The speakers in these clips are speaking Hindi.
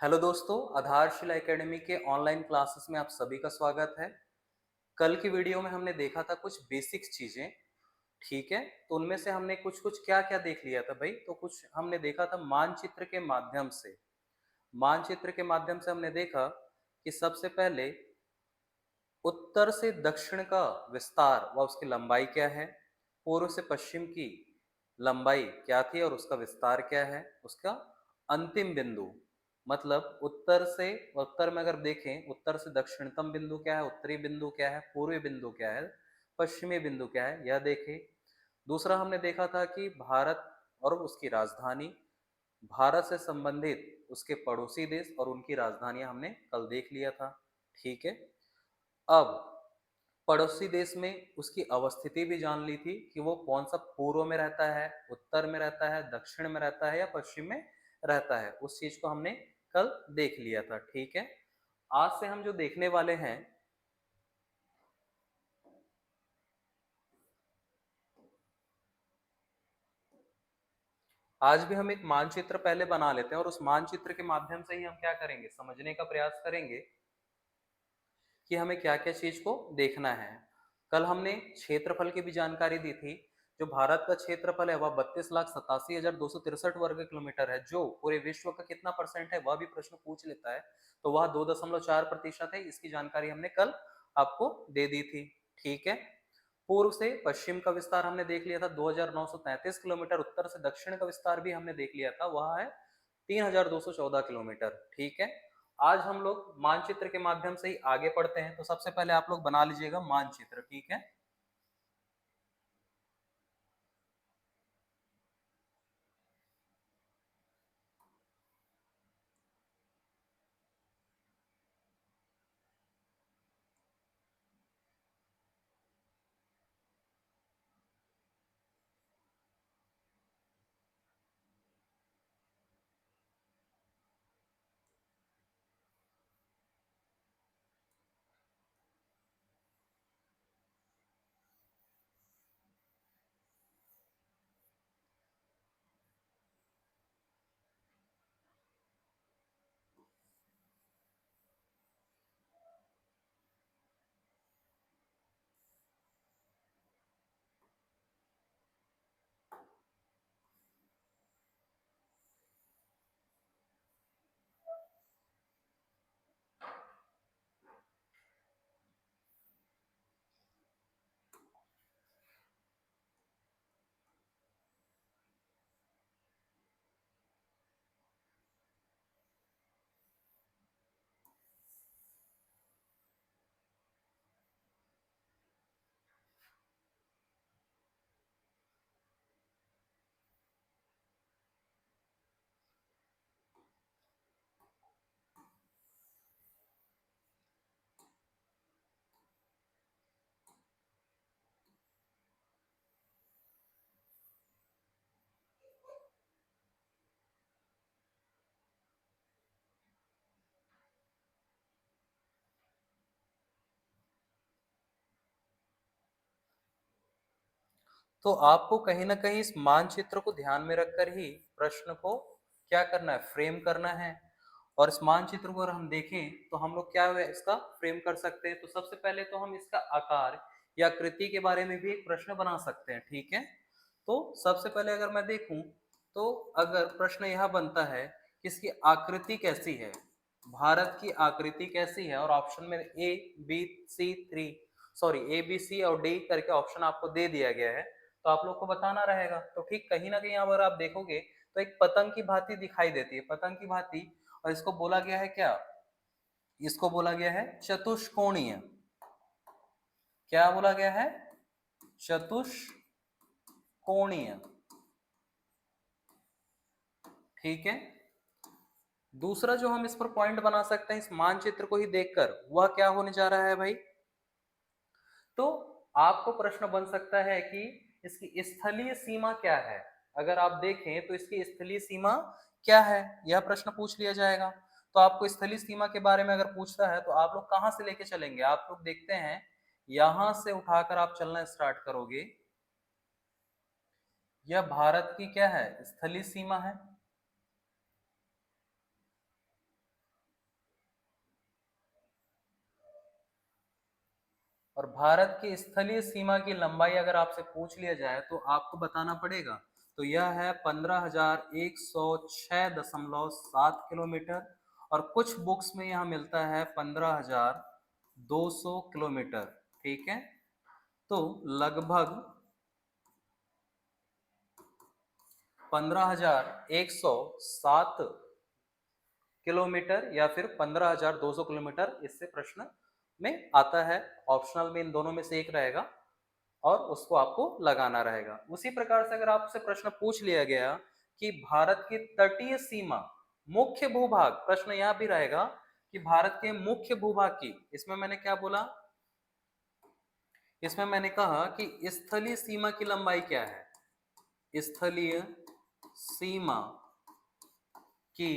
हेलो दोस्तों, आधारशिला एकेडमी के ऑनलाइन क्लासेस में आप सभी का स्वागत है। कल की वीडियो में हमने देखा था कुछ बेसिक्स चीजें। ठीक है, तो उनमें से हमने कुछ कुछ क्या क्या देख लिया था भाई। तो कुछ हमने देखा था मानचित्र के माध्यम से। मानचित्र के माध्यम से हमने देखा कि सबसे पहले उत्तर से दक्षिण का विस्तार व उसकी लंबाई क्या है, पूर्व से पश्चिम की लंबाई क्या थी और उसका विस्तार क्या है, उसका अंतिम बिंदु मतलब उत्तर में अगर देखें, उत्तर से दक्षिणतम बिंदु क्या है, उत्तरी बिंदु क्या है, पूर्वी बिंदु क्या है, पश्चिमी बिंदु क्या है, यह देखें। दूसरा हमने देखा था कि भारत और उसकी राजधानी, भारत से संबंधित उसके पड़ोसी देश और उनकी राजधानियां हमने कल देख लिया था। ठीक है, अब पड़ोसी देश में उसकी अवस्थिति भी जान ली थी कि वो कौन सा पूर्व में रहता है, उत्तर में रहता है, दक्षिण में रहता है या पश्चिम में रहता है। उस चीज को हमने कल देख लिया था। ठीक है, आज से हम जो देखने वाले हैं, आज भी हम एक मानचित्र पहले बना लेते हैं और उस मानचित्र के माध्यम से ही हम क्या करेंगे, समझने का प्रयास करेंगे कि हमें क्या क्या चीज को देखना है। कल हमने क्षेत्रफल की भी जानकारी दी थी। जो भारत का क्षेत्रफल है वह 32,87,263 वर्ग किलोमीटर है। जो पूरे विश्व का कितना परसेंट है वह भी प्रश्न पूछ लेता है, तो वह 2.4% है। इसकी जानकारी हमने कल आपको दे दी थी। ठीक है, पूर्व से पश्चिम का विस्तार हमने देख लिया था 2,933 किलोमीटर। उत्तर से दक्षिण का विस्तार भी हमने देख लिया था, वह है 3,214 किलोमीटर। ठीक है, आज हम लोग मानचित्र के माध्यम से ही आगे बढ़ते हैं। तो सबसे पहले आप लोग बना लीजिएगा मानचित्र। ठीक है, तो आपको कहीं ना कहीं इस मानचित्र को ध्यान में रखकर ही प्रश्न को क्या करना है, फ्रेम करना है। और इस मानचित्र को अगर हम देखें तो हम लोग क्या है इसका फ्रेम कर सकते हैं। तो सबसे पहले तो हम इसका आकार या आकृति के बारे में भी एक प्रश्न बना सकते हैं। ठीक है, तो सबसे पहले अगर मैं देखूं तो अगर प्रश्न यह बनता है कि इसकी आकृति कैसी है, भारत की आकृति कैसी है, और ऑप्शन में ए बी सी और डी करके ऑप्शन आपको दे दिया गया है, तो आप लोग को बताना रहेगा। तो ठीक कहीं ना कहीं अगर आप देखोगे तो एक पतंग की भांति दिखाई देती है, पतंग की भांति। और इसको बोला गया है क्या, इसको बोला गया है चतुष्कोणीय। क्या बोला गया है, चतुष्कोणीय। ठीक है, दूसरा जो हम इस पर पॉइंट बना सकते हैं इस मानचित्र को ही देखकर, वह क्या होने जा रहा है भाई। तो आपको प्रश्न बन सकता है कि इसकी स्थलीय सीमा क्या है। अगर आप देखें तो इसकी स्थलीय सीमा क्या है, यह प्रश्न पूछ लिया जाएगा। तो आपको स्थलीय सीमा के बारे में अगर पूछता है तो आप लोग कहां से लेके चलेंगे। आप लोग देखते हैं, यहां से उठाकर आप चलना स्टार्ट करोगे। यह भारत की क्या है, स्थलीय सीमा है। और भारत की स्थलीय सीमा की लंबाई अगर आपसे पूछ लिया जाए तो आपको बताना पड़ेगा। तो यह है 15,106.7 किलोमीटर, और कुछ बुक्स में यह मिलता है 15,200 किलोमीटर। ठीक है, तो लगभग 15,107 किलोमीटर या फिर 15,200 किलोमीटर इससे प्रश्न में आता है। ऑप्शनल में इन दोनों में से एक रहेगा और उसको आपको लगाना रहेगा। उसी प्रकार से अगर आपसे प्रश्न पूछ लिया गया कि भारत की तटीय सीमा, मुख्य भूभाग, प्रश्न यह भी रहेगा कि भारत के मुख्य भूभाग की, इसमें मैंने क्या बोला, इसमें मैंने कहा कि स्थलीय सीमा की लंबाई क्या है, स्थलीय सीमा की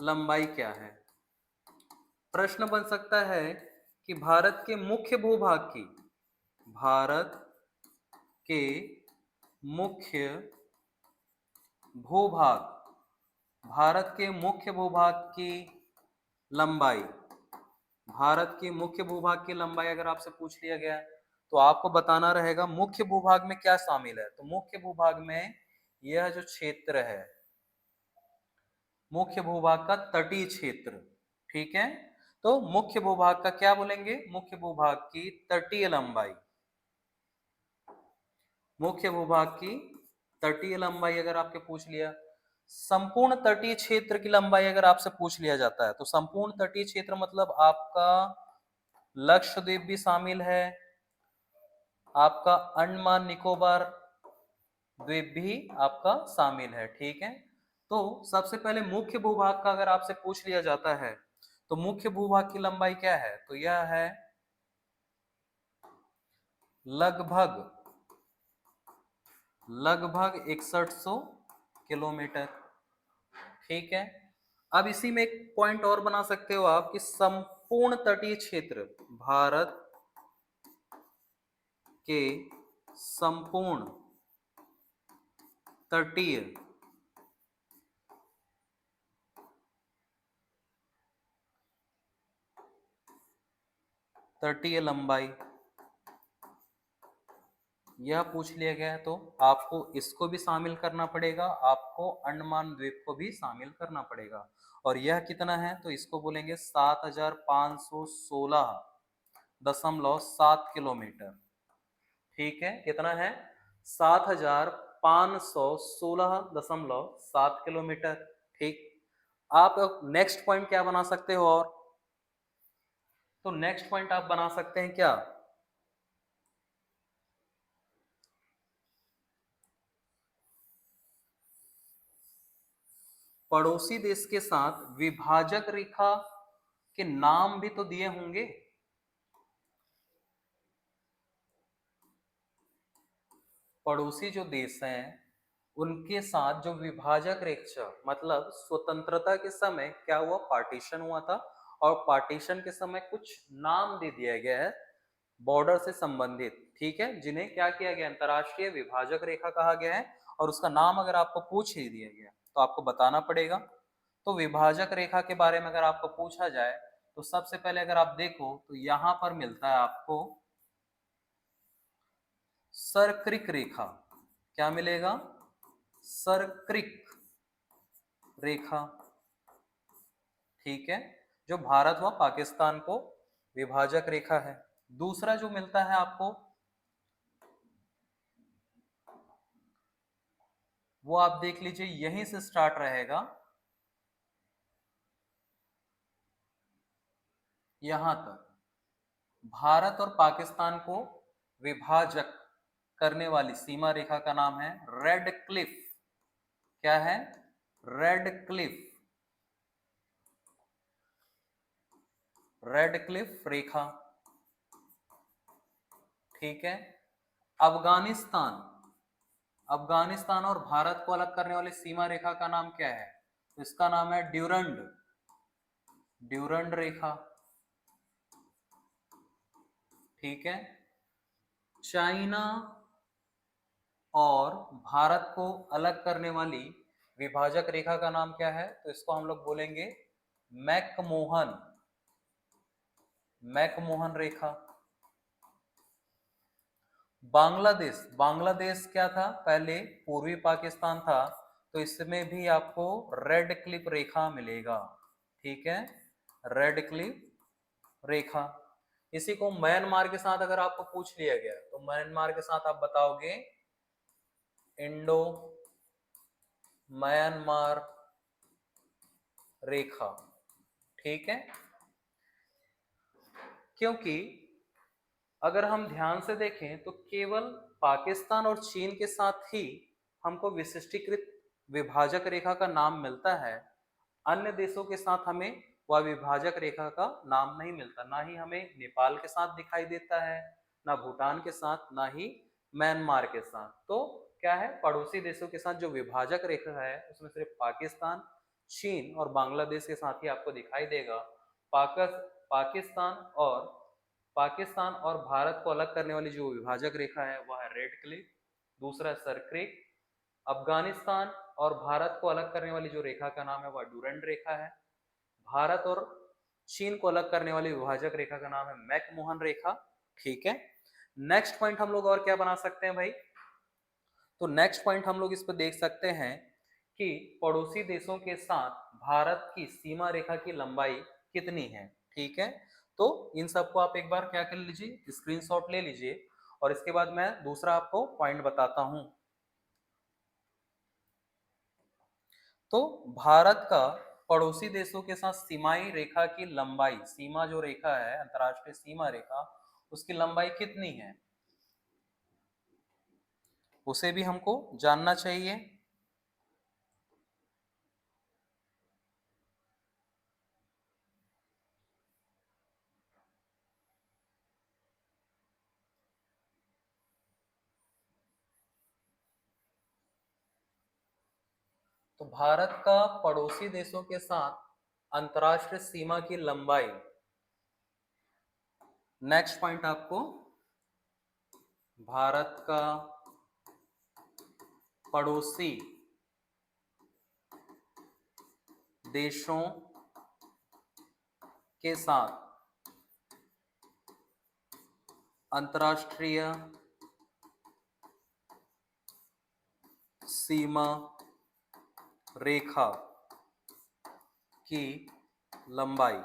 लंबाई क्या है। प्रश्न बन सकता है कि भारत के मुख्य भूभाग की, भारत के मुख्य भूभाग, भारत के मुख्य भूभाग की लंबाई, भारत के मुख्य भूभाग की लंबाई अगर आपसे पूछ लिया गया तो आपको बताना रहेगा मुख्य भूभाग में क्या शामिल है। तो मुख्य भूभाग में यह जो क्षेत्र है, मुख्य भूभाग का तटीय क्षेत्र। ठीक है, तो मुख्य भूभाग का क्या बोलेंगे, मुख्य भूभाग की तटीय लंबाई, मुख्य भूभाग की तटीय लंबाई अगर आपके पूछ लिया। संपूर्ण तटीय क्षेत्र की लंबाई अगर आपसे पूछ लिया जाता है तो संपूर्ण तटीय क्षेत्र मतलब आपका लक्षद्वीप भी शामिल है, आपका अंडमान निकोबार द्वीप भी आपका शामिल है। ठीक है, तो सबसे पहले मुख्य भूभाग का अगर आपसे पूछ लिया जाता है तो मुख्य भूभाग की लंबाई क्या है, तो यह है लगभग 6100 किलोमीटर। ठीक है, अब इसी में एक पॉइंट और बना सकते हो आप कि संपूर्ण तटीय क्षेत्र, भारत के संपूर्ण तटीय तटीय लंबाई, यह पूछ लिया गया है तो आपको इसको भी शामिल करना पड़ेगा, आपको अंडमान द्वीप को भी शामिल करना पड़ेगा। और यह कितना है, तो इसको बोलेंगे 7,516.7 किलोमीटर। ठीक है, कितना है, 7,516.7 किलोमीटर। ठीक, आप नेक्स्ट पॉइंट क्या बना सकते हो, और तो नेक्स्ट पॉइंट आप बना सकते हैं क्या, पड़ोसी देश के साथ विभाजक रेखा के नाम भी तो दिए होंगे। पड़ोसी जो देश हैं उनके साथ जो विभाजक रेखा, मतलब स्वतंत्रता के समय क्या हुआ, पार्टीशन हुआ था, और पार्टीशन के समय कुछ नाम दे दिया गया है बॉर्डर से संबंधित। ठीक है, जिन्हें क्या किया गया, अंतरराष्ट्रीय विभाजक रेखा कहा गया है, और उसका नाम अगर आपको पूछ ही दिया गया तो आपको बताना पड़ेगा। तो विभाजक रेखा के बारे में अगर आपको पूछा जाए तो सबसे पहले अगर आप देखो तो यहां पर मिलता है आपको सर्क्रिक रेखा। क्या मिलेगा, सर्क्रिक रेखा। ठीक है, जो भारत व पाकिस्तान को विभाजक रेखा है। दूसरा जो मिलता है आपको वो आप देख लीजिए, यहीं से स्टार्ट रहेगा, यहां तक भारत और पाकिस्तान को विभाजक करने वाली सीमा रेखा का नाम है रेड क्लिफ। क्या है, रेड क्लिफ, रेड क्लिफ रेखा। ठीक है, अफगानिस्तान, अफगानिस्तान और भारत को अलग करने वाली सीमा रेखा का नाम क्या है, तो इसका नाम है ड्यूरंड, ड्यूरंड रेखा। ठीक है, चाइना और भारत को अलग करने वाली विभाजक रेखा का नाम क्या है, तो इसको हम लोग बोलेंगे मैकमोहन, मैकमोहन रेखा। बांग्लादेश, बांग्लादेश क्या था पहले? पूर्वी पाकिस्तान था, तो इसमें भी आपको रेड क्लिप रेखा मिलेगा, ठीक है, रेड क्लिप रेखा। इसी को म्यांमार के साथ अगर आपको पूछ लिया गया तो म्यांमार के साथ आप बताओगे इंडो म्यांमार रेखा, ठीक है। क्योंकि अगर हम ध्यान से देखें तो केवल पाकिस्तान और चीन के साथ ही हमको विशिष्टीकृत विभाजक रेखा का नाम मिलता है, अन्य देशों के साथ हमें वह विभाजक रेखा का नाम नहीं मिलता। ना ही हमें नेपाल के साथ दिखाई देता है, ना भूटान के साथ, ना ही म्यांमार के साथ। तो क्या है, पड़ोसी देशों के साथ जो विभाजक रेखा है उसमें सिर्फ पाकिस्तान, चीन और बांग्लादेश के साथ ही आपको दिखाई देगा। पाकिस्तान और भारत को अलग करने वाली जो विभाजक रेखा है वह है रेड क्लिफ, दूसरा सर्क्रिक। अफगानिस्तान और भारत को अलग करने वाली जो रेखा का नाम है वह डूरंड रेखा है। भारत और चीन को अलग करने वाली विभाजक रेखा का नाम है मैकमोहन रेखा, ठीक है। नेक्स्ट पॉइंट हम लोग और क्या बना सकते हैं भाई? तो नेक्स्ट पॉइंट हम लोग इस पर देख सकते हैं कि पड़ोसी देशों के साथ भारत की सीमा रेखा की लंबाई कितनी है, ठीक है। तो इन सबको आप एक बार क्या कर लीजिए, स्क्रीनशॉट ले लीजिए, और इसके बाद मैं दूसरा आपको पॉइंट बताता हूं। तो भारत का पड़ोसी देशों के साथ सीमाई रेखा की लंबाई, सीमा जो रेखा है, अंतरराष्ट्रीय सीमा रेखा, उसकी लंबाई कितनी है उसे भी हमको जानना चाहिए। तो भारत का पड़ोसी देशों के साथ अंतरराष्ट्रीय सीमा की लंबाई, नेक्स्ट पॉइंट आपको, भारत का पड़ोसी देशों के साथ अंतरराष्ट्रीय सीमा रेखा की लंबाई।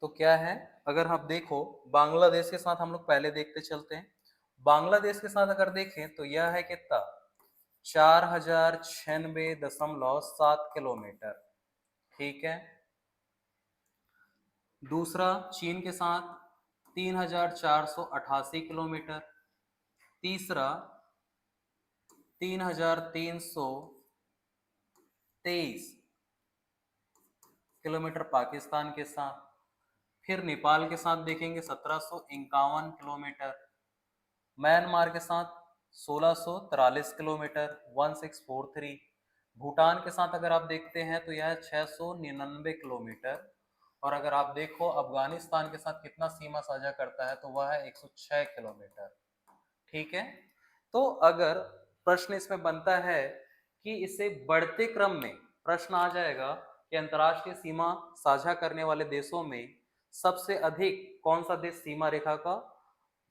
तो क्या है, अगर आप देखो बांग्लादेश के साथ हम लोग पहले देखते चलते हैं। बांग्लादेश के साथ अगर देखें तो यह है कितना, 4096.7 किलोमीटर, ठीक है। दूसरा चीन के साथ 3488 किलोमीटर, तीसरा 3323 किलोमीटर पाकिस्तान के साथ, फिर नेपाल के साथ देखेंगे 1751 किलोमीटर, म्यांमार के साथ 1643 किलोमीटर 1643, भूटान के साथ अगर आप देखते हैं तो यह है 699 किलोमीटर, और अगर आप देखो अफगानिस्तान के साथ कितना सीमा साझा करता है तो वह है 106 किलोमीटर, ठीक है। तो अगर प्रश्न इसमें बनता है कि इसे बढ़ते क्रम में प्रश्न आ जाएगा कि अंतरराष्ट्रीय सीमा साझा करने वाले देशों में सबसे अधिक कौन सा देश सीमा रेखा का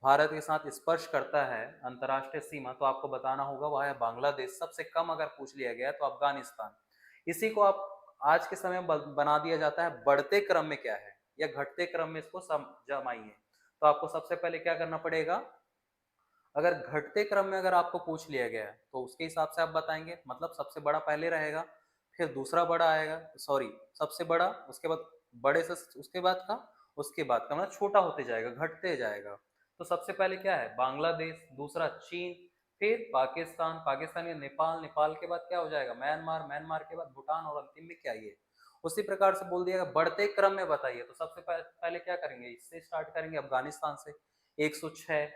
भारत के साथ स्पर्श करता है अंतरराष्ट्रीय सीमा, तो आपको बताना होगा वह है बांग्लादेश। सबसे कम अगर पूछ लिया गया तो अफगानिस्तान। इसी को आप आज के समय में बना दिया जाता है बढ़ते क्रम में क्या है या घटते क्रम में, इसको जमाइए। तो आपको सबसे पहले क्या करना पड़ेगा, अगर घटते क्रम में अगर आपको पूछ लिया गया है तो उसके हिसाब से आप बताएंगे, मतलब सबसे बड़ा पहले रहेगा, फिर दूसरा बड़ा आएगा, सॉरी सबसे बड़ा, उसके बाद बड़े से उसके बाद का, उसके बाद का, मतलब छोटा होते जाएगा, घटते जाएगा। तो सबसे पहले क्या है, बांग्लादेश, दूसरा चीन, फिर पाकिस्तान, पाकिस्तान या नेपाल, नेपाल के बाद क्या हो जाएगा, म्यांमार, म्यांमार के बाद भूटान, और अंतिम में क्या, ये उसी प्रकार से बोल दिया बढ़ते क्रम में बताइए। तो सबसे पहले क्या करेंगे, इससे स्टार्ट करेंगे अफगानिस्तान से 106,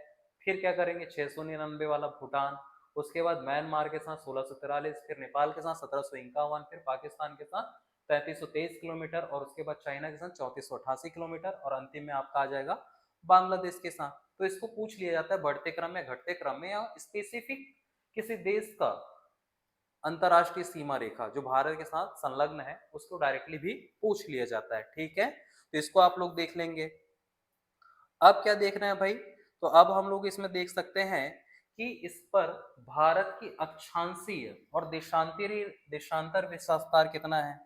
फिर क्या करेंगे 699 वाला भूटान, उसके बाद म्यांमार के साथ 1643, फिर नेपाल के साथ 1751, फिर पाकिस्तान के साथ 3323 किलोमीटर, और उसके बाद चाइना के साथ 3488 किलोमीटर, और अंतिम में आपका आ जाएगा बांग्लादेश के साथ। तो इसको पूछ लिया जाता है बढ़ते क्रम में, घटते क्रम में, या स्पेसिफिक किसी देश का अंतरराष्ट्रीय सीमा रेखा जो भारत के साथ संलग्न है उसको डायरेक्टली भी पूछ लिया जाता है। ठीक है, तो इसको आप लोग देख लेंगे। अब क्या देख रहे हैं भाई, तो अब हम लोग इसमें देख सकते हैं कि इस पर भारत की अक्षांशीय और देशांतर विस्तार कितना है।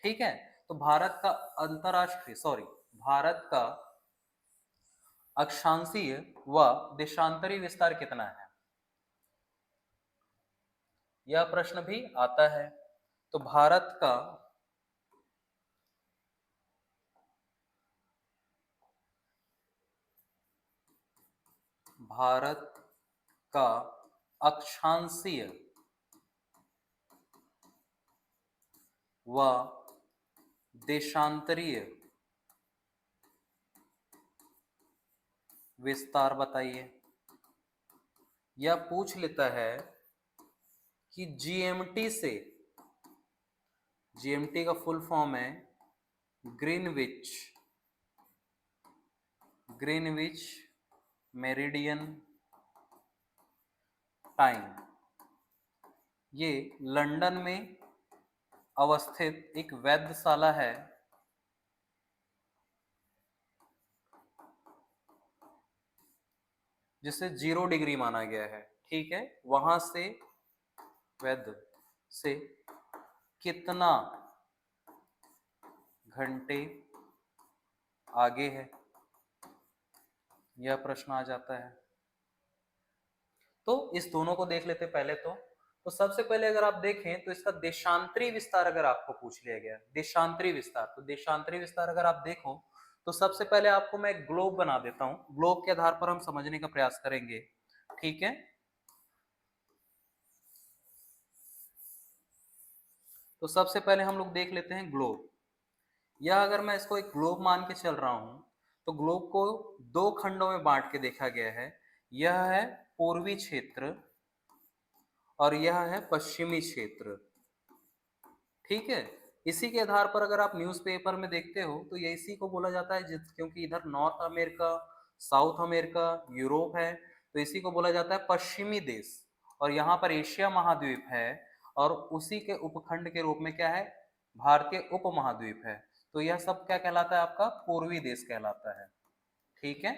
ठीक है, तो भारत का भारत का अक्षांशीय व देशांतरी विस्तार कितना है, यह प्रश्न भी आता है। तो भारत का अक्षांशीय व देशांतरीय विस्तार बताइए। यह पूछ लेता है कि जीएमटी का फुल फॉर्म है ग्रीनविच मेरिडियन टाइम। ये लंदन में अवस्थित एक वेधशाला है जिसे 0 डिग्री माना गया है। ठीक है, वहां से वेध से कितना घंटे आगे है, यह प्रश्न आ जाता है। तो इस दोनों को देख लेते पहले। तो सबसे पहले अगर आप देखें तो इसका देशांतरी विस्तार अगर आपको पूछ लिया गया, देशांतरी विस्तार, तो देशांतरी विस्तार अगर आप देखो तो सबसे पहले आपको मैं ग्लोब बना देता हूं, ग्लोब के आधार पर हम समझने का प्रयास करेंगे। ठीक है, तो सबसे पहले हम लोग देख लेते हैं ग्लोब। या अगर मैं इसको एक ग्लोब मान के चल रहा हूं तो ग्लोब को दो खंडों में बांट के देखा गया है। यह है पूर्वी क्षेत्र और यह है पश्चिमी क्षेत्र। ठीक है, इसी के आधार पर अगर आप न्यूज़पेपर में देखते हो तो ये इसी को बोला जाता है, क्योंकि इधर north America, south America, Europe है, तो इसी को बोला जाता है पश्चिमी देश। और यहाँ पर एशिया महाद्वीप है और उसी के उपखंड के रूप में क्या है, भारतीय उपमहाद्वीप है। तो यह सब क्या कहलाता है, आपका पूर्वी देश कहलाता है। ठीक है,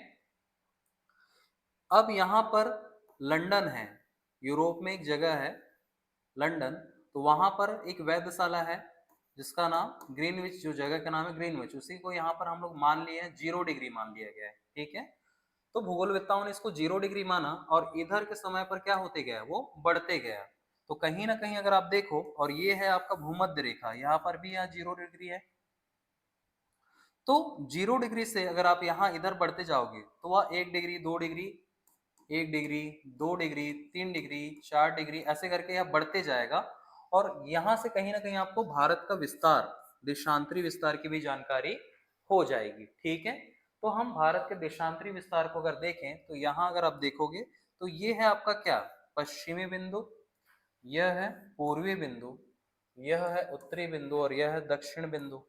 अब यहाँ पर लंदन है, यूरोप में एक जगह है लंदन, तो वहां पर एक वेधशाला है जिसका नाम ग्रीनविच, जो जगह का नाम है ग्रीनविच, उसी को यहाँ पर हम लोग मान लिए हैं 0 डिग्री मान लिया गया है। ठीक है, तो भूगोलवेत्ताओं ने इसको 0 डिग्री माना और इधर के समय पर क्या होते गया, वो बढ़ते गया। तो कहीं ना कहीं अगर आप देखो, और ये है आपका भूमध्य रेखा, यहाँ पर भी यहाँ 0 डिग्री है। तो 0 डिग्री से अगर आप यहाँ इधर बढ़ते जाओगे तो वह 1 degree, 2 degree, 1 degree, 2 degree, 3 degree, 4 degree, ऐसे करके यह बढ़ते जाएगा। और यहां से कहीं ना कहीं आपको भारत का विस्तार, देशांतरी विस्तार की भी जानकारी हो जाएगी। ठीक है, तो हम भारत के देशांतरी विस्तार को अगर देखें तो यहाँ अगर आप देखोगे तो ये है आपका क्या, पश्चिमी बिंदु, यह है पूर्वी बिंदु, यह है उत्तरी बिंदु और यह है दक्षिण बिंदु।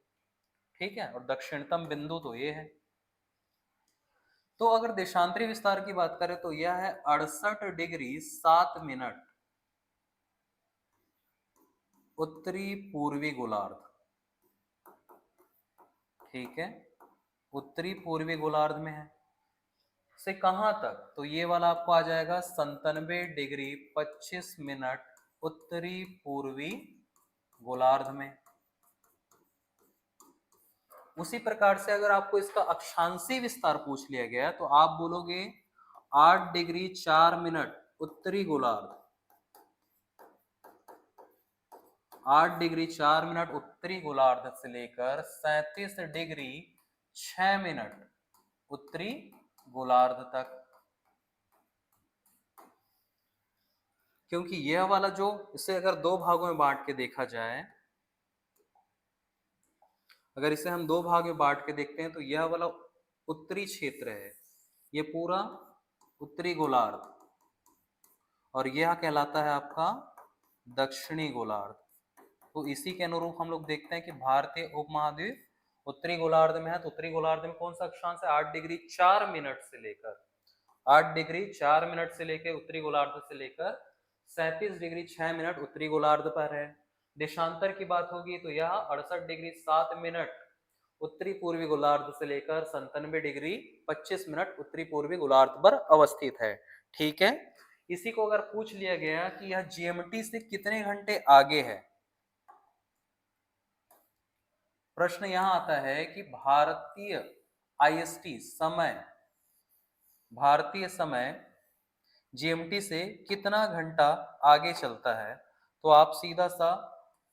ठीक है, और दक्षिणतम बिंदु तो ये है। तो अगर देशांतरी विस्तार की बात करें तो यह है 68 डिग्री 7 मिनट उत्तरी पूर्वी गोलार्ध। ठीक है, उत्तरी पूर्वी गोलार्ध में है, से कहां तक, तो ये वाला आपको आ जाएगा 97 डिग्री 25 मिनट उत्तरी पूर्वी गोलार्ध में। उसी प्रकार से अगर आपको इसका अक्षांशीय विस्तार पूछ लिया गया तो आप बोलोगे 8 डिग्री 4 मिनट उत्तरी गोलार्ध, 8 डिग्री 4 मिनट उत्तरी गोलार्ध से लेकर 37 डिग्री 6 मिनट उत्तरी गोलार्ध तक। क्योंकि यह वाला जो, इसे अगर दो भागों में बांट के देखा जाए, अगर इसे हम दो भाग में बांट के देखते हैं तो यह वाला उत्तरी क्षेत्र है, ये पूरा उत्तरी गोलार्ध, और यह कहलाता है आपका दक्षिणी गोलार्ध। तो इसी के अनुरूप हम लोग देखते हैं कि भारतीय उपमहाद्वीप उत्तरी गोलार्ध में है। तो उत्तरी गोलार्ध में कौन सा अक्षांश है, 8 डिग्री 4 मिनट से लेकर, 8 डिग्री 4 मिनट से लेकर उत्तरी गोलार्ध से लेकर 37 डिग्री 6 मिनट उत्तरी गोलार्ध पर है। देशांतर की बात होगी तो यह 68 डिग्री 7 मिनट उत्तरी पूर्वी गोलार्ध से लेकर 97 डिग्री 25 मिनट उत्तरी पूर्वी गोलार्ध पर अवस्थित है। ठीक है, इसी को अगर पूछ लिया गया कि यह जीएमटी से कितने घंटे आगे है, प्रश्न यहां आता है कि भारतीय आईएसटी समय, भारतीय समय जीएमटी से कितना घंटा आगे चलता है, तो आप सीधा सा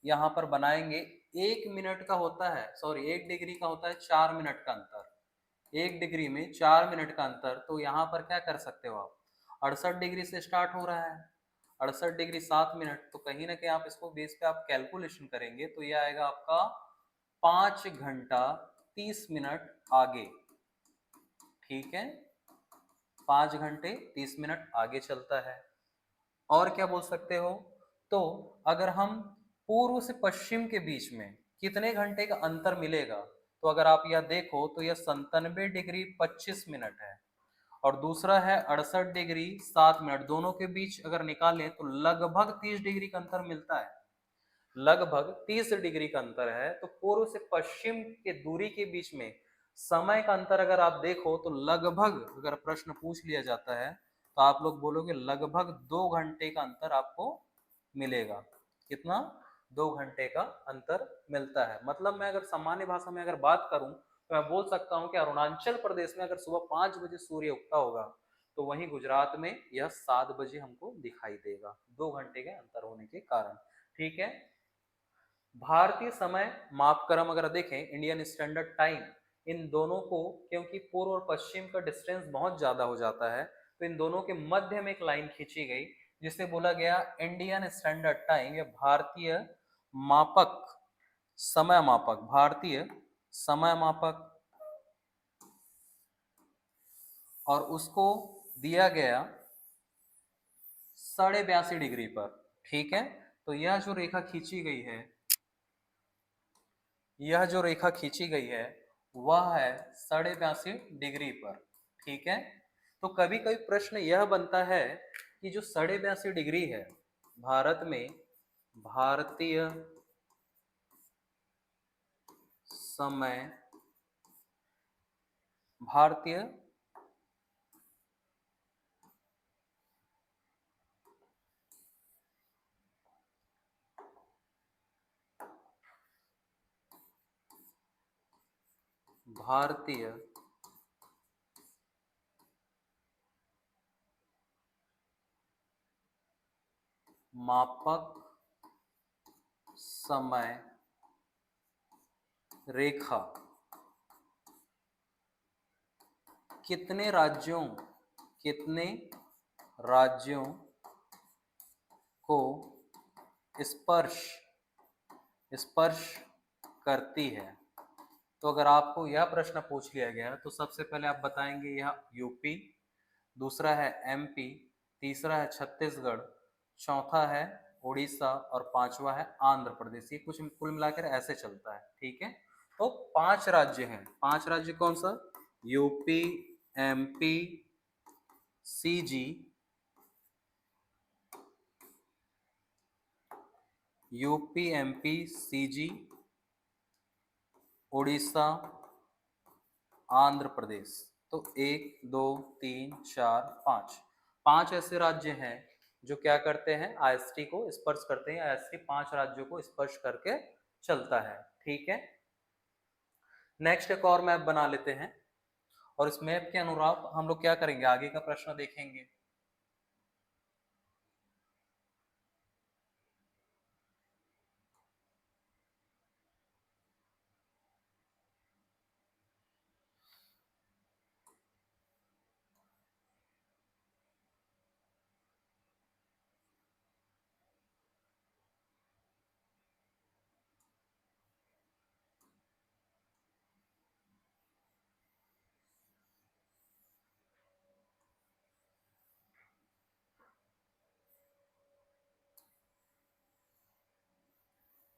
यहां पर बनाएंगे। 1 मिनट का होता है, सॉरी 1 डिग्री का होता है 4 मिनट का अंतर। 1 डिग्री में 4 मिनट का अंतर, तो यहाँ पर क्या कर सकते हो आप, 68 डिग्री से स्टार्ट हो रहा है, 68 डिग्री 7 मिनट, तो कहीं ना कहीं आप इसको बेस पे आप कैलकुलेशन करेंगे तो यह आएगा आपका 5 घंटा 30 मिनट आगे। ठीक है, 5 घंटे 30 मिनट आगे चलता है। और क्या बोल सकते हो, तो अगर हम पूर्व से पश्चिम के बीच में कितने घंटे का अंतर मिलेगा, तो अगर आप यह देखो तो यह 97 डिग्री 25 मिनट है, और दूसरा है 68 डिग्री 7 मिनट, दोनों के बीच अगर निकालें तो लगभग 30 डिग्री का अंतर मिलता है, लगभग 30 डिग्री का अंतर है। तो पूर्व से पश्चिम के दूरी के बीच में समय का अंतर अगर आप देखो तो लगभग, अगर प्रश्न पूछ लिया जाता है तो आप लोग बोलोगे लगभग 2 घंटे का अंतर आपको मिलेगा। कितना, 2 घंटे का अंतर मिलता है। मतलब मैं अगर सामान्य भाषा में अगर बात करूं तो मैं बोल सकता हूं कि अरुणाचल प्रदेश में अगर सुबह 5 बजे सूर्य उगता होगा तो वहीं गुजरात में यह 7 बजे हमको दिखाई देगा, 2 घंटे के अंतर होने के कारण। ठीक है, भारतीय समय मापक्रम अगर देखें, इंडियन स्टैंडर्ड टाइम, इन दोनों को, क्योंकि पूर्व और पश्चिम का डिस्टेंस बहुत ज्यादा हो जाता है, तो इन दोनों के मध्य में एक लाइन खींची गई जिसे बोला गया इंडियन स्टैंडर्ड टाइम या भारतीय मापक, समय मापक, भारतीय समय मापक, और उसको दिया गया 82.5 डिग्री पर। ठीक है, तो यह जो रेखा खींची गई है, यह जो रेखा खींची गई है वह है 82.5 डिग्री पर। ठीक है, तो कभी कभी प्रश्न यह बनता है कि जो 82.5 डिग्री है, भारत में भारतीय समय, भारतीय भारतीय मापक समय रेखा कितने राज्यों, कितने राज्यों को स्पर्श, स्पर्श करती है। तो अगर आपको यह प्रश्न पूछ लिया गया तो सबसे पहले आप बताएंगे यह यूपी, दूसरा है एमपी, तीसरा है छत्तीसगढ़, चौथा है उड़ीसा और पांचवा है आंध्र प्रदेश। ये कुछ कुल मिलाकर ऐसे चलता है। ठीक है, तो 5 राज्य हैं। 5 राज्य कौन सा, UP, MP, CG, UP MP CG, Orissa, Andhra Pradesh. तो 1 2 3 4 5, 5 ऐसे राज्य हैं जो क्या करते हैं, आईएसटी को स्पर्श करते हैं। आईएसटी 5 राज्यों को स्पर्श करके चलता है। ठीक है, नेक्स्ट एक और मैप बना लेते हैं, और इस मैप के अनुरूप हम लोग क्या करेंगे, आगे का प्रश्न देखेंगे।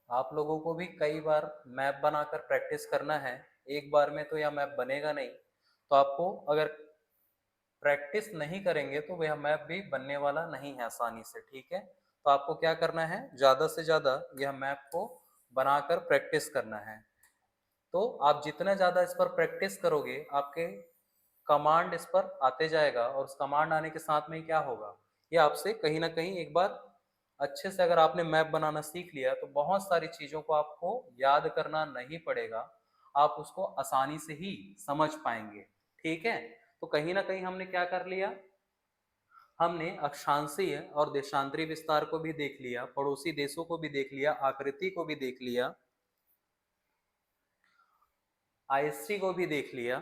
आप लोगों को भी कई बार मैप बनाकर प्रैक्टिस करना है, एक बार में तो यह मैप बनेगा नहीं। तो आपको अगर प्रैक्टिस नहीं करेंगे तो वह मैप भी बनने वाला नहीं है आसानी से, ठीक है। तो आपको क्या करना है, ज्यादा से ज्यादा यह मैप को बनाकर प्रैक्टिस करना है। तो आप जितना ज्यादा इस पर प्रैक्टिस करोगे, आपके कमांड इस पर आते जाएगा, और उस कमांड आने के साथ में ही क्या होगा, ये आपसे कहीं ना कहीं एक बार अच्छे से अगर आपने मैप बनाना सीख लिया तो बहुत सारी चीजों को आपको याद करना नहीं पड़ेगा, आप उसको आसानी से ही समझ पाएंगे, ठीक है। तो कहीं ना कहीं हमने क्या कर लिया, हमने अक्षांशीय और देशांतरी विस्तार को भी देख लिया, पड़ोसी देशों को भी देख लिया, आकृति को भी देख लिया, आईएसटी को भी देख लिया,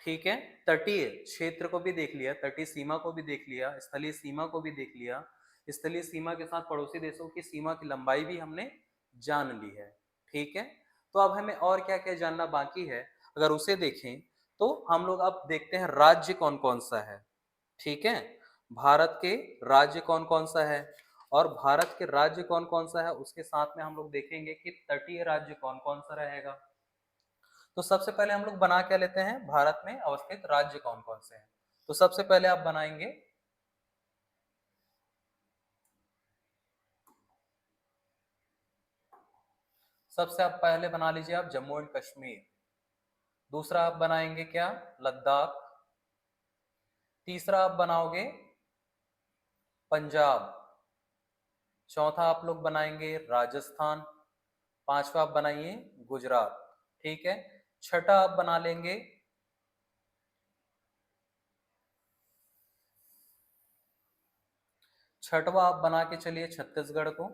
ठीक है। तटीय क्षेत्र को भी देख लिया, तटीय सीमा को भी देख लिया, स्थलीय सीमा को भी देख लिया, स्थलीय सीमा के साथ पड़ोसी देशों की सीमा की लंबाई भी हमने जान ली है, ठीक है। तो अब हमें और क्या क्या जानना बाकी है, अगर उसे देखें तो हम लोग अब देखते हैं राज्य कौन कौन सा है, ठीक है। भारत के राज्य कौन कौन सा है, और भारत के राज्य कौन कौन सा है उसके साथ में हम लोग देखेंगे कि तटीय राज्य कौन कौन सा रहेगा। तो सबसे पहले हम लोग बना क्या लेते हैं, भारत में अवस्थित राज्य कौन कौन से हैं। तो सबसे पहले आप बनाएंगे सबसे आप पहले बना लीजिए आप जम्मू एंड कश्मीर। दूसरा आप बनाएंगे क्या, लद्दाख। तीसरा आप बनाओगे पंजाब। चौथा आप लोग बनाएंगे राजस्थान। पांचवा आप बनाइए गुजरात, ठीक है। छठा आप बना लेंगे छठवा आप बना के चलिए छत्तीसगढ़ को,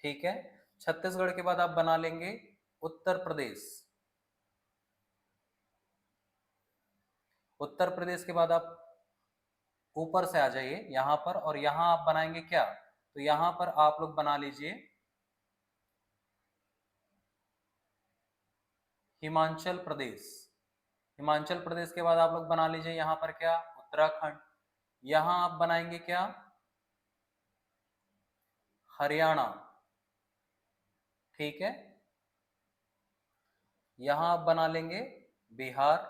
ठीक है। छत्तीसगढ़ के बाद आप बना लेंगे उत्तर प्रदेश। उत्तर प्रदेश के बाद आप ऊपर से आ जाइए यहां पर, और यहां आप बनाएंगे क्या, तो यहां पर आप लोग बना लीजिए हिमाचल प्रदेश। हिमाचल प्रदेश के बाद आप लोग बना लीजिए यहां पर क्या, उत्तराखंड। यहां आप बनाएंगे क्या, हरियाणा, ठीक है। यहां आप बना लेंगे बिहार।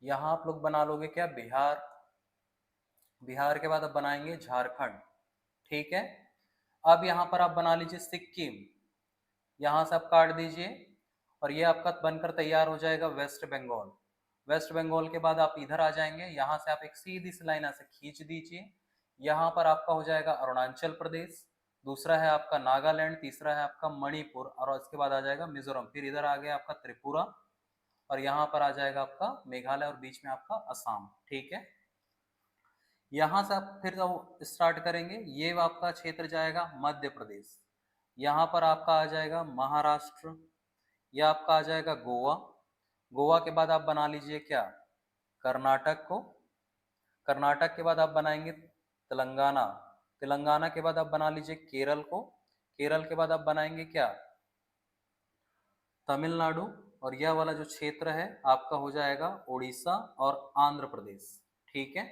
यहां आप लोग बना लोगे क्या, बिहार। बिहार के बाद आप बनाएंगे झारखंड, ठीक है। अब यहां पर आप बना लीजिए सिक्किम। यहां से आप काट दीजिए, और ये आपका बनकर तैयार हो जाएगा वेस्ट बंगाल। वेस्ट बंगाल के बाद आप इधर आ जाएंगे, यहाँ से आप एक सीधी सी लाइन ऐसे खींच दीजिए। यहाँ पर आपका हो जाएगा अरुणाचल प्रदेश। दूसरा है आपका नागालैंड। तीसरा है आपका मणिपुर, और उसके बाद आ जाएगा मिजोरम। फिर इधर आ गया आपका त्रिपुरा, और यहाँ पर आ जाएगा आपका मेघालय, और बीच में आपका असम, ठीक है। यहाँ से आप फिर स्टार्ट करेंगे, ये आपका क्षेत्र जाएगा मध्य प्रदेश। यहाँ पर आपका आ जाएगा महाराष्ट्र। यह आपका आ जाएगा गोवा। गोवा के बाद आप बना लीजिए क्या, कर्नाटक को। कर्नाटक के बाद आप बनाएंगे तेलंगाना। तेलंगाना के बाद आप बना लीजिए केरल को। केरल के बाद आप बनाएंगे क्या, तमिलनाडु। और यह वाला जो क्षेत्र है आपका हो जाएगा उड़ीसा और आंध्र प्रदेश, ठीक है।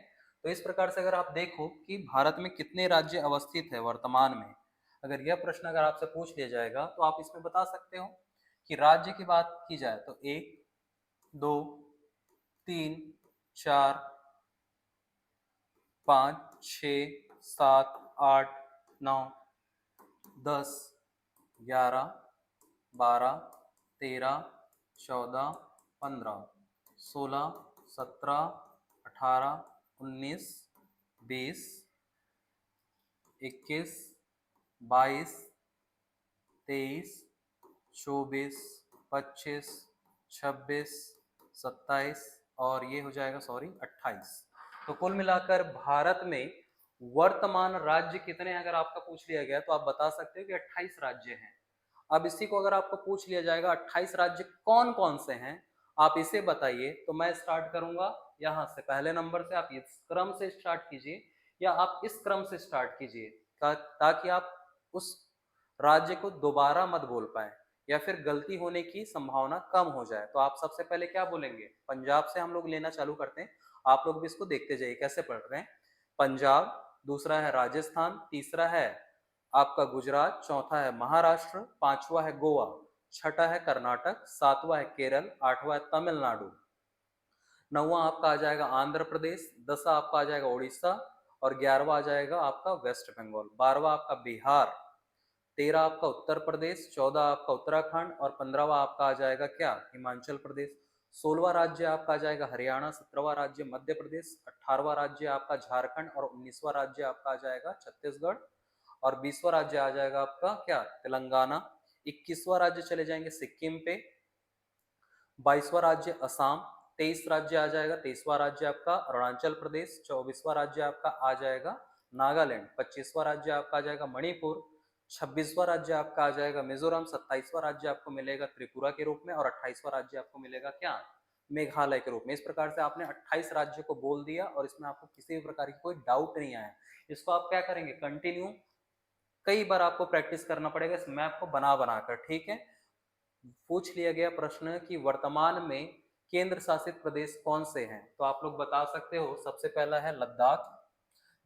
तो इस प्रकार से अगर आप देखो कि भारत में कितने राज्य अवस्थित है वर्तमान में, अगर यह प्रश्न अगर आपसे पूछ लिया जाएगा तो आप इसमें बता सकते हो कि राज्य की बात की जाए तो 1, 2, 3, 4, 5, 6, 7, 8, 9, 10, 11, 12, 13, 14, 15, 16, 17, 18, 19, 20, 21, 22, 23, 24, 25, 26, 27, और ये हो जाएगा सॉरी 28। तो कुल मिलाकर भारत में वर्तमान राज्य कितने हैं, अगर आपका पूछ लिया गया तो आप बता सकते हो कि 28 राज्य हैं। अब इसी को अगर आपको पूछ लिया जाएगा 28 राज्य कौन कौन से हैं, आप इसे बताइए, तो मैं स्टार्ट करूंगा यहां से पहले नंबर से। आप इस क्रम से स्टार्ट कीजिए, या आप इस क्रम से स्टार्ट कीजिए, ताकि आप उस राज्य को दोबारा मत बोल पाए या फिर गलती होने की संभावना कम हो जाए, तो आप सबसे पहले क्या बोलेंगे? पंजाब से हम लोग लेना चालू करते हैं, आप लोग भी इसको देखते जाइए कैसे पढ़ रहे हैं। पंजाब, दूसरा है राजस्थान, तीसरा है आपका गुजरात, चौथा है महाराष्ट्र, पांचवा है गोवा, छठा है कर्नाटक, सातवां है केरल, आठवां है तमिलनाडु, नौवां आपका आ जाएगा आंध्र प्रदेश, 10वां आपका आ जाएगा उड़ीसा और 11वां आ जाएगा आपका वेस्ट बंगाल, 12वां आपका बिहार, 13 आपका उत्तर प्रदेश, 14 आपका उत्तराखंड और 15वां आपका आ जाएगा क्या? हिमाचल प्रदेश। 16वां राज्य आपका आ जाएगा हरियाणा, 17वां राज्य मध्य प्रदेश, 18वां राज्य आपका झारखंड और 19वां राज्य आपका आ जाएगा छत्तीसगढ़ और 20वां राज्य आ जाएगा आपका क्या? तेलंगाना। 21वां राज्य चले जाएंगे सिक्किम पे, 22वां राज्य असम, 23 राज्य आ जाएगा, 23वां राज्य आपका अरुणाचल प्रदेश, 24वां राज्य आपका आ जाएगा नागालैंड, 25वां राज्य आपका आ जाएगा मणिपुर, 26वां राज्य आपका आ जाएगा मिजोरम, 27वां राज्य आपको मिलेगा त्रिपुरा के रूप में और 28वां राज्य आपको मिलेगा क्या? मेघालय के रूप में। इस प्रकार से आपने 28 राज्य को बोल दिया और इसमें आपको किसी भी प्रकार की कोई डाउट नहीं आया। इसको आप क्या करेंगे? कंटिन्यू कई बार आपको प्रैक्टिस करना पड़ेगा इस मैप को बना बनाकर, ठीक है। पूछ लिया गया प्रश्न कि वर्तमान में केंद्र शासित प्रदेश कौन से हैं, तो आप लोग बता सकते हो। सबसे पहला है लद्दाख,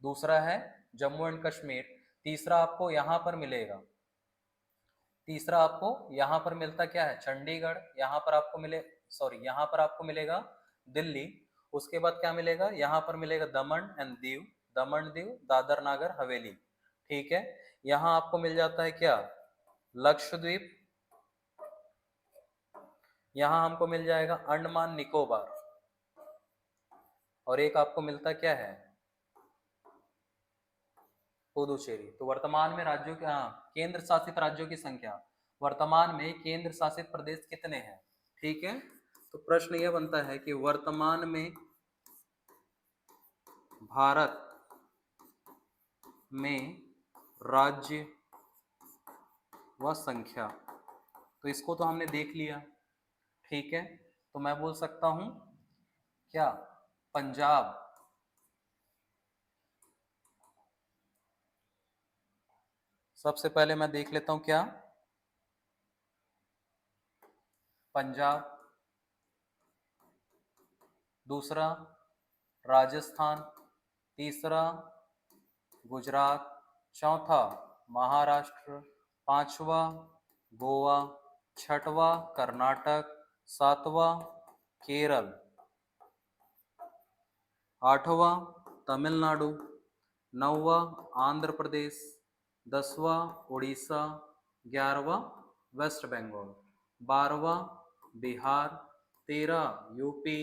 दूसरा है जम्मू एंड कश्मीर, तीसरा आपको यहां पर मिलेगा, तीसरा आपको यहां पर मिलता क्या है? चंडीगढ़, यहां पर आपको मिले, सॉरी यहां पर आपको मिलेगा दिल्ली, उसके बाद क्या मिलेगा? यहां पर मिलेगा दमन एंड दीव, दमन दीव, दादर नागर हवेली, ठीक है। यहां आपको मिल जाता है क्या? लक्षद्वीप, यहां हमको मिल जाएगा अंडमान निकोबार और एक आपको मिलता क्या है? पुदुचेरी। तो वर्तमान में राज्यों के, हाँ, केंद्र शासित राज्यों की संख्या, वर्तमान में केंद्र शासित प्रदेश कितने हैं? ठीक है। तो प्रश्न यह बनता है कि वर्तमान में भारत में राज्य व संख्या, तो इसको तो हमने देख लिया, ठीक है। तो मैं बोल सकता हूं क्या? पंजाब, सबसे पहले मैं देख लेता हूं क्या? पंजाब, दूसरा राजस्थान, तीसरा गुजरात, चौथा महाराष्ट्र, पांचवा गोवा, छठवा कर्नाटक, सातवां केरल, आठवां तमिलनाडु, नौवां आंध्र प्रदेश, 10वां उड़ीसा, 11वां वेस्ट बंगाल, 12वां बिहार, 13 यूपी,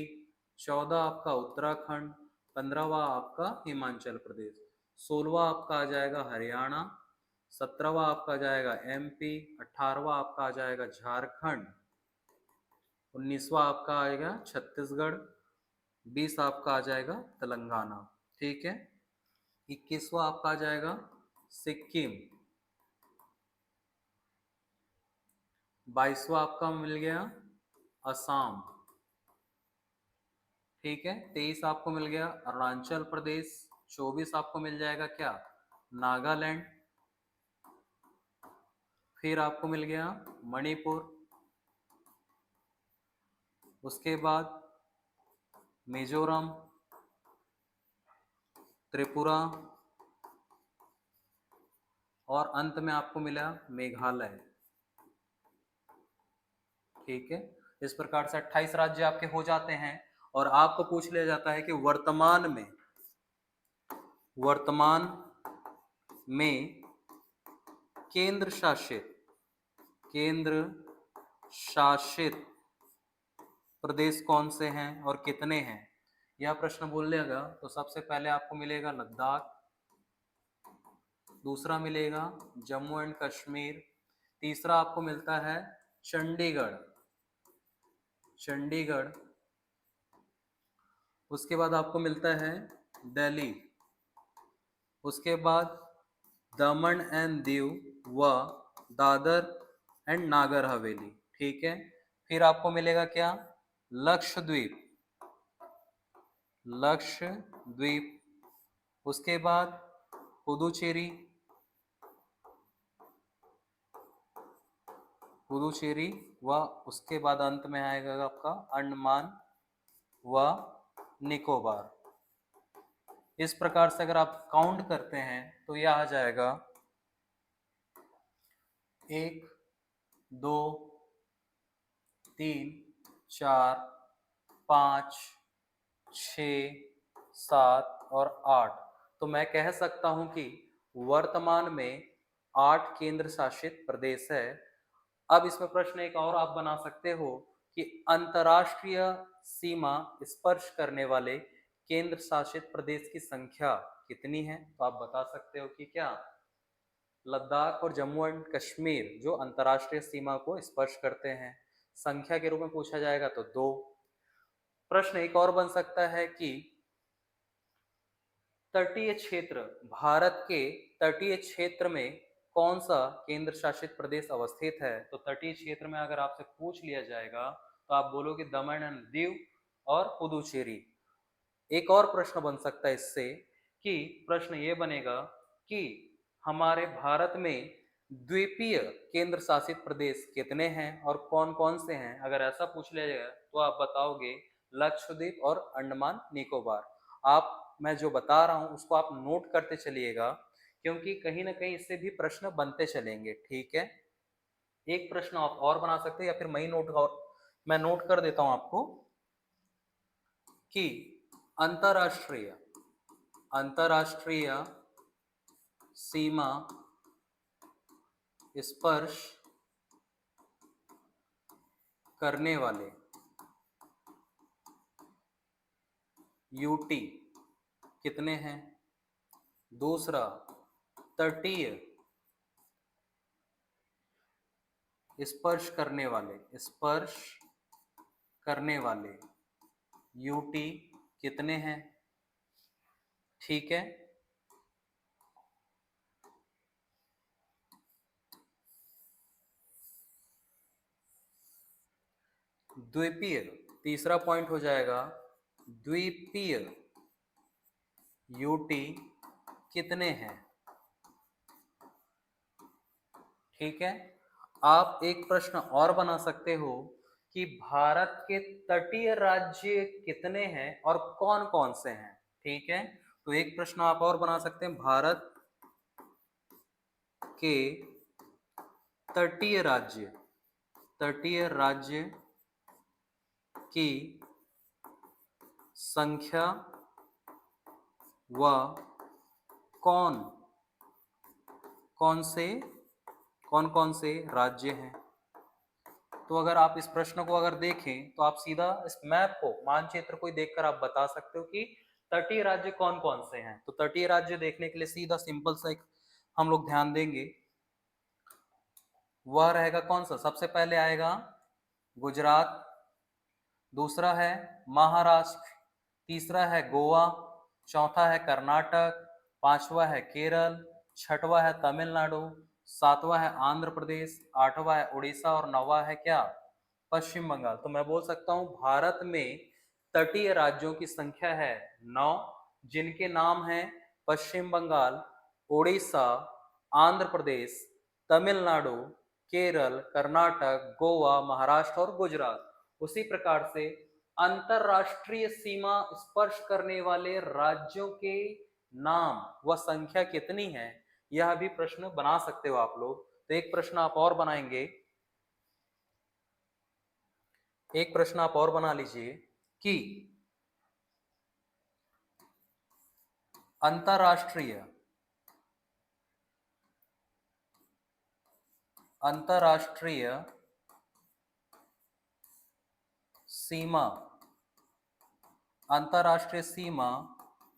14 आपका उत्तराखंड, 15वां आपका हिमाचल प्रदेश, 16वां आपका आ जाएगा हरियाणा, 17वां आपका आ जाएगा एमपी, 18वां आपका आ जाएगा झारखंड, 19वां आपका आएगा छत्तीसगढ़, 20 आपका आ जाएगा तेलंगाना, ठीक है। 21वां आपका आ जाएगा सिक्किम, 22वां आपका मिल गया असम, ठीक है। 23 आपको मिल गया अरुणाचल प्रदेश, 24 आपको मिल जाएगा क्या? नागालैंड, फिर आपको मिल गया मणिपुर, उसके बाद मिजोरम, त्रिपुरा और अंत में आपको मिला मेघालय, ठीक है। इस प्रकार से 28 राज्य आपके हो जाते हैं और आपको पूछ लिया जाता है कि वर्तमान में केंद्र शासित केंद्र शासित प्रदेश कौन से हैं और कितने हैं। यह प्रश्न बोल लेगा तो सबसे पहले आपको मिलेगा लद्दाख, दूसरा मिलेगा जम्मू एंड कश्मीर, तीसरा आपको मिलता है चंडीगढ़, चंडीगढ़, उसके बाद आपको मिलता है दिल्ली, उसके बाद दमन एंड दीव व दादर एंड नागर हवेली, ठीक है। फिर आपको मिलेगा क्या? लक्षद्वीप, लक्षद्वीप, उसके बाद पुदुचेरी, पुदुचेरी व उसके बाद अंत में आएगा आपका अंडमान व निकोबार। इस प्रकार से अगर आप काउंट करते हैं तो यह आ जाएगा 1 2 3 4 5 6 7 और 8। तो मैं कह सकता हूं कि वर्तमान में 8 केंद्र शासित प्रदेश है। अब इसमें प्रश्न एक और आप बना सकते हो कि अंतरराष्ट्रीय सीमा स्पर्श करने वाले केंद्र शासित प्रदेश की संख्या कितनी है। तो आप बता सकते हो कि क्या लद्दाख और जम्मू एंड कश्मीर जो अंतरराष्ट्रीय सीमा को स्पर्श करते हैं, संख्या के रूप में पूछा जाएगा तो 2। प्रश्न एक और बन सकता है कि तटीय क्षेत्र, भारत के तटीय क्षेत्र में कौन सा केंद्र शासित प्रदेश अवस्थित है। तो तटीय क्षेत्र में अगर आपसे पूछ लिया जाएगा तो आप बोलोगे दमन एंड दीव और पुदुचेरी। एक और प्रश्न बन सकता है इससे कि प्रश्न ये बनेगा कि हमारे भारत में द्वीपीय केंद्र शासित प्रदेश कितने हैं और कौन कौन से हैं। अगर ऐसा पूछ लिया जाएगा तो आप बताओगे लक्षद्वीप और अंडमान निकोबार। आप मैं जो बता रहा हूं उसको आप नोट करते चलिएगा, क्योंकि कहीं ना कहीं इससे भी प्रश्न बनते चलेंगे। ठीक है, एक प्रश्न आप और बना सकते हैं या फिर मैं नोट कर देता हूं आपको कि अंतरराष्ट्रीय अंतरराष्ट्रीय सीमा स्पर्श करने वाले यूटी कितने हैं। दूसरा, तटीय स्पर्श करने वाले यूटी कितने हैं। ठीक है, द्वीपीय, तीसरा पॉइंट हो जाएगा द्वीपीय यूटी कितने हैं। ठीक है, आप एक प्रश्न और बना सकते हो कि भारत के तटीय राज्य कितने हैं और कौन कौन से हैं। ठीक है, तो एक प्रश्न आप और बना सकते हैं, भारत के तटीय राज्य की संख्या व कौन कौन से राज्य हैं। तो अगर आप इस प्रश्न को अगर देखें तो आप सीधा इस मैप को, मानचित्र को देखकर आप बता सकते हो कि तटीय राज्य कौन कौन से हैं। तो तटीय राज्य देखने के लिए सीधा सिंपल सा एक हम लोग ध्यान देंगे, वह रहेगा कौन सा। सबसे पहले आएगा गुजरात, दूसरा है महाराष्ट्र, तीसरा है गोवा, चौथा है कर्नाटक, पांचवा है केरल, छठवा है तमिलनाडु, सातवां है आंध्र प्रदेश, आठवां है उड़ीसा और नौवां है क्या, पश्चिम बंगाल। तो मैं बोल सकता हूं भारत में तटीय राज्यों की संख्या है 9, जिनके नाम हैं पश्चिम बंगाल, उड़ीसा, आंध्र प्रदेश, तमिलनाडु, केरल, कर्नाटक, गोवा, महाराष्ट्र और गुजरात। उसी प्रकार से अंतरराष्ट्रीय सीमा स्पर्श करने वाले राज्यों के नाम व संख्या कितनी है, यह भी प्रश्न बना सकते हो आप लोग। तो एक प्रश्न आप और बना लीजिए कि अंतरराष्ट्रीय सीमा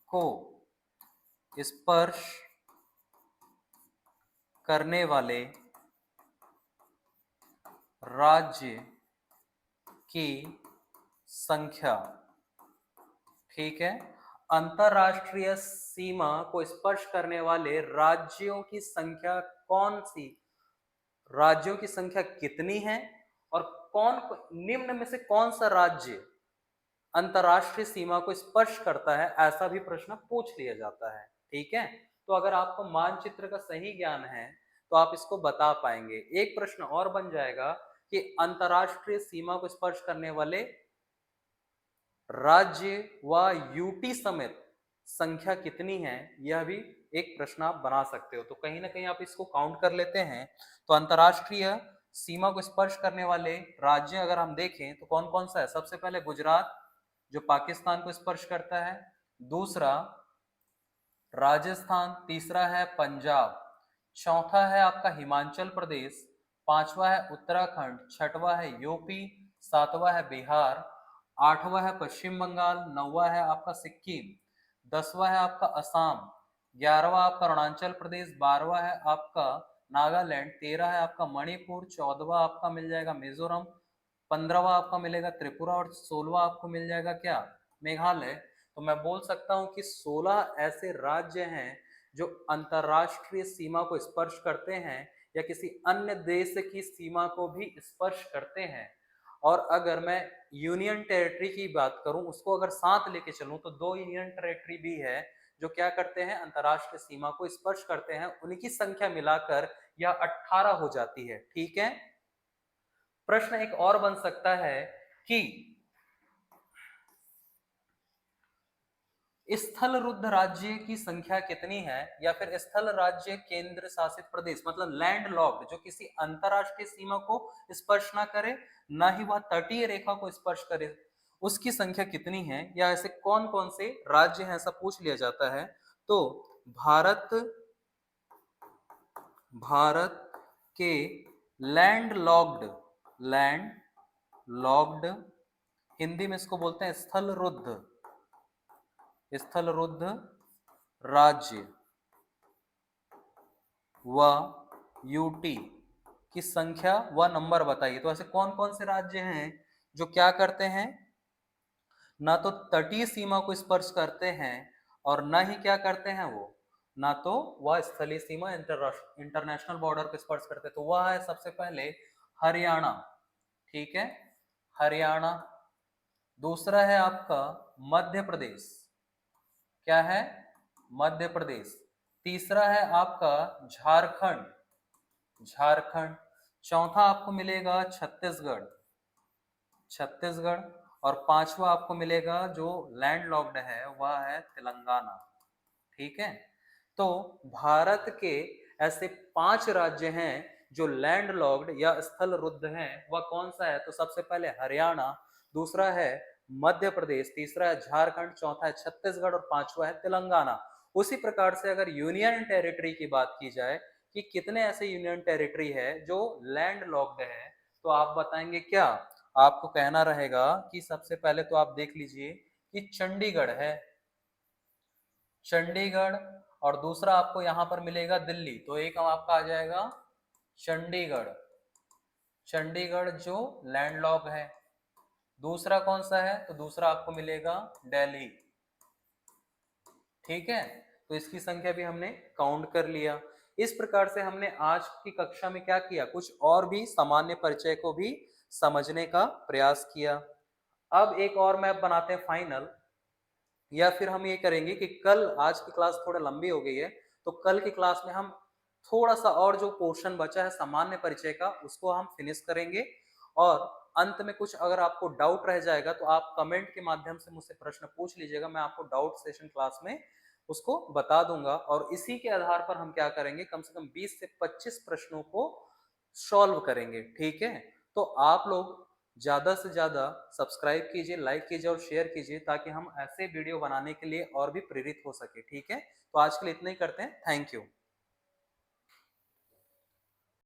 को स्पर्श करने वाले राज्य की संख्या। ठीक है, अंतरराष्ट्रीय सीमा को स्पर्श करने वाले राज्यों की संख्या कौन सी, राज्यों की संख्या कितनी है और कौन निम्न में से कौन सा राज्य अंतरराष्ट्रीय सीमा को स्पर्श करता है, ऐसा भी प्रश्न पूछ लिया जाता है। ठीक है, तो अगर आपको मानचित्र का सही ज्ञान है तो आप इसको बता पाएंगे। एक प्रश्न और बन जाएगा कि अंतरराष्ट्रीय सीमा को स्पर्श करने वाले राज्य व यूटी समेत संख्या कितनी है, यह भी एक प्रश्न आप बना सकते हो। तो कहीं ना कहीं आप इसको काउंट कर लेते हैं। तो अंतरराष्ट्रीय सीमा को स्पर्श करने वाले राज्य अगर हम देखें तो कौन कौन सा है? सबसे पहले गुजरात, जो पाकिस्तान को स्पर्श करता है। दूसरा राजस्थान, तीसरा है पंजाब, चौथा है आपका हिमाचल प्रदेश, पांचवा है उत्तराखंड, छठवा है यूपी, सातवां है बिहार, आठवां है पश्चिम बंगाल, नौवा है आपका सिक्किम, दसवां है आपका असम, ग्यारहवा आपका अरुणाचल प्रदेश, बारहवा है आपका नागालैंड, तेरह है आपका मणिपुर, चौदहवा आपका मिल जाएगा मिजोरम, पंद्रहवा आपका मिलेगा त्रिपुरा और सोलहवा आपको मिल जाएगा क्या? मेघालय। तो मैं बोल सकता हूं कि 16 ऐसे राज्य हैं जो अंतरराष्ट्रीय सीमा को स्पर्श करते हैं या किसी अन्य देश की सीमा को भी स्पर्श करते हैं। और अगर मैं यूनियन टेरिटरी की बात करूं, उसको अगर साथ लेके चलूं, तो 2 यूनियन टेरिटरी भी है जो क्या करते हैं? अंतरराष्ट्रीय सीमा को स्पर्श करते हैं। उनकी संख्या मिलाकर यह 18 हो जाती है। ठीक है। प्रश्न एक और बन सकता है कि स्थल रुद्ध राज्य की संख्या कितनी है, या फिर स्थल राज्य केंद्र शासित प्रदेश मतलब लैंड लॉक्ड, जो किसी अंतरराष्ट्रीय सीमा को स्पर्श ना करे, ना ही वह तटीय रेखा को स्पर्श करे, उसकी संख्या कितनी है, या ऐसे कौन कौन से राज्य हैं, ऐसा पूछ लिया जाता है। तो भारत भारत के लैंड लॉक्ड, हिंदी में इसको बोलते हैं स्थल रुद्ध राज्य व यूटी की संख्या व नंबर बताइए। तो ऐसे कौन कौन से राज्य हैं जो क्या करते हैं? ना तो तटीय सीमा को स्पर्श करते हैं और ना ही क्या करते हैं, वो ना तो वह स्थलीय सीमा इंटरनेशनल बॉर्डर को स्पर्श करते हैं। तो वह है सबसे पहले हरियाणा। ठीक है, हरियाणा। दूसरा है आपका मध्य प्रदेश। क्या है? मध्य प्रदेश। तीसरा है आपका झारखंड। चौथा आपको मिलेगा छत्तीसगढ़। और पांचवा आपको मिलेगा जो लैंड लॉक्ड है, वह है तेलंगाना। ठीक है। तो भारत के ऐसे 5 राज्य हैं जो लैंड लॉक्ड या स्थल रुद्ध हैं। वह कौन सा है? तो सबसे पहले हरियाणा, दूसरा है मध्य प्रदेश, तीसरा है झारखंड, चौथा है छत्तीसगढ़ और पांचवा है तेलंगाना। उसी प्रकार से अगर यूनियन टेरिटरी की बात की जाए कि कितने ऐसे यूनियन टेरिटरी है जो लैंड लॉक्ड है, तो आप बताएंगे क्या? आपको कहना रहेगा कि सबसे पहले तो आप देख लीजिए कि चंडीगढ़ है, चंडीगढ़। और दूसरा आपको यहां पर मिलेगा दिल्ली। तो एक आपका आ जाएगा चंडीगढ़, चंडीगढ़ जो लैंडलॉक है। दूसरा कौन सा है? तो दूसरा आपको मिलेगा दिल्ली। ठीक है, तो इसकी संख्या भी हमने काउंट कर लिया। इस प्रकार से हमने आज की कक्षा में क्या किया? कुछ और भी सामान्य परिचय को भी समझने का प्रयास किया। अब एक और मैप बनाते हैं फाइनल, या फिर हम ये करेंगे कि कल, आज की क्लास थोड़ा लंबी हो गई है, तो कल की क्लास में हम थोड़ा सा और जो पोर्शन बचा है सामान्य परिचय का, उसको हम फिनिश करेंगे। और अंत में कुछ अगर आपको डाउट रह जाएगा तो आप कमेंट के माध्यम से मुझसे प्रश्न पूछ लीजिएगा, मैं आपको डाउट सेशन क्लास में उसको बता दूंगा। और इसी के आधार पर हम क्या करेंगे, कम से कम 20 से 25 प्रश्नों को सॉल्व करेंगे। ठीक है, तो आप लोग ज्यादा से ज्यादा सब्सक्राइब कीजिए, लाइक कीजिए और शेयर कीजिए, ताकि हम ऐसे वीडियो बनाने के लिए और भी प्रेरित हो सके। ठीक है, तो आज के लिए इतना ही करते हैं। Thank you.